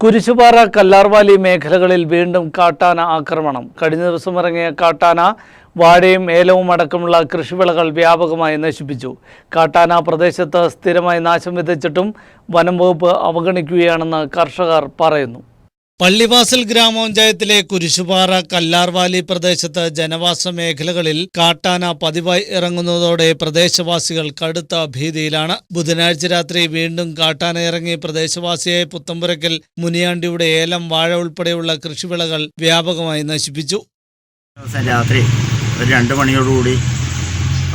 കുരിശുപാറ കല്ലാർവാലി മേഖലകളിൽ വീണ്ടും കാട്ടാന ആക്രമണം. കഴിഞ്ഞ ദിവസം ഇറങ്ങിയ കാട്ടാന വാഴയും ഏലവും അടക്കമുള്ള കൃഷിവിളകൾ വ്യാപകമായി നശിപ്പിച്ചു. കാട്ടാന പ്രദേശത്ത് സ്ഥിരമായി നാശം വിതച്ചിട്ടും വനം വകുപ്പ് അവഗണിക്കുകയാണെന്ന് കർഷകർ പറയുന്നു. പള്ളിവാസൽ ഗ്രാമപഞ്ചായത്തിലെ കുരിശുപാറ കല്ലാർവാലി പ്രദേശത്ത് ജനവാസ മേഖലകളിൽ കാട്ടാന പതിവായി ഇറങ്ങുന്നതോടെ പ്രദേശവാസികൾ കടുത്ത ഭീതിയിലാണ്. ബുധനാഴ്ച രാത്രി വീണ്ടും കാട്ടാന ഇറങ്ങി പ്രദേശവാസിയായ പുത്തമ്പുരയ്ക്കൽ മുനിയാണ്ടിയുടെ ഏലം, വാഴ ഉൾപ്പെടെയുള്ള കൃഷിവിളകൾ വ്യാപകമായി നശിപ്പിച്ചു. രാത്രി ഒരു 2 മണിയോടുകൂടി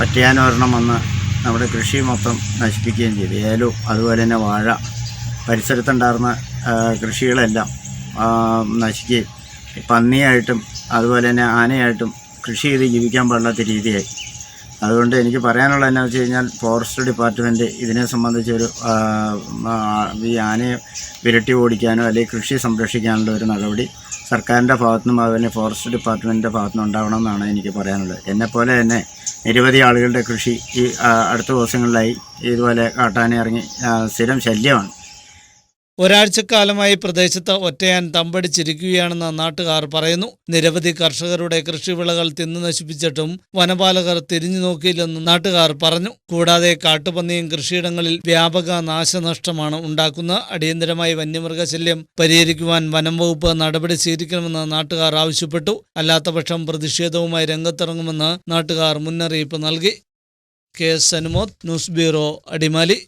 ഒറ്റയാനൊരെണ്ണം വന്ന് നമ്മുടെ കൃഷി മൊത്തം നശിപ്പിക്കുകയും ചെയ്തു. ഏലവും അതുപോലെ തന്നെ വാഴ, പരിസരത്തുണ്ടായിരുന്ന കൃഷികളെല്ലാം നശിക്കുകയും പന്നിയായിട്ടും അതുപോലെ തന്നെ ആനയായിട്ടും കൃഷി ചെയ്ത് ജീവിക്കാൻ പാടില്ലാത്ത രീതിയായി. അതുകൊണ്ട് എനിക്ക് പറയാനുള്ളത് എന്താണെന്ന് വെച്ച് കഴിഞ്ഞാൽ ഫോറസ്റ്റ് ഡിപ്പാർട്ട്മെൻറ്റ് ഇതിനെ സംബന്ധിച്ചൊരു ഈ ആനയെ വിരട്ടി ഓടിക്കാനോ അല്ലെങ്കിൽ കൃഷി സംരക്ഷിക്കാനുള്ള ഒരു നടപടി സർക്കാരിൻ്റെ ഭാഗത്തുനിന്നും അതുപോലെ ഫോറസ്റ്റ് ഡിപ്പാർട്ട്മെൻറ്റിൻ്റെ ഭാഗത്തുനിന്നും ഉണ്ടാവണമെന്നാണ് എനിക്ക് പറയാനുള്ളത്. എന്നെപ്പോലെ തന്നെ നിരവധി ആളുകളുടെ കൃഷി ഈ അടുത്ത ദിവസങ്ങളിലായി ഇതുപോലെ കാട്ടാന ഇറങ്ങി സ്ഥിരം ശല്യമാണ്. ഒരാഴ്ചക്കാലമായി പ്രദേശത്ത് ഒറ്റയാൻ തമ്പടിച്ചിരിക്കുകയാണെന്ന് നാട്ടുകാർ പറയുന്നു. നിരവധി കർഷകരുടെ കൃഷിവിളകൾ തിന്നു നശിപ്പിച്ചിട്ടും വനപാലകർ തിരിഞ്ഞു നോക്കിയില്ലെന്നും നാട്ടുകാർ പറഞ്ഞു. കൂടാതെ കാട്ടുപന്നിയും കൃഷിയിടങ്ങളിൽ വ്യാപക നാശനഷ്ടമാണ് ഉണ്ടാക്കുന്നത്. അടിയന്തരമായി വന്യമൃഗശല്യം പരിഹരിക്കുവാൻ വനം വകുപ്പ് നടപടി സ്വീകരിക്കണമെന്ന് നാട്ടുകാർ ആവശ്യപ്പെട്ടു. അല്ലാത്തപക്ഷം പ്രതിഷേധവുമായി രംഗത്തിറങ്ങുമെന്ന് നാട്ടുകാർ മുന്നറിയിപ്പ് നൽകി. KS Anumod, news bureau, Adimali.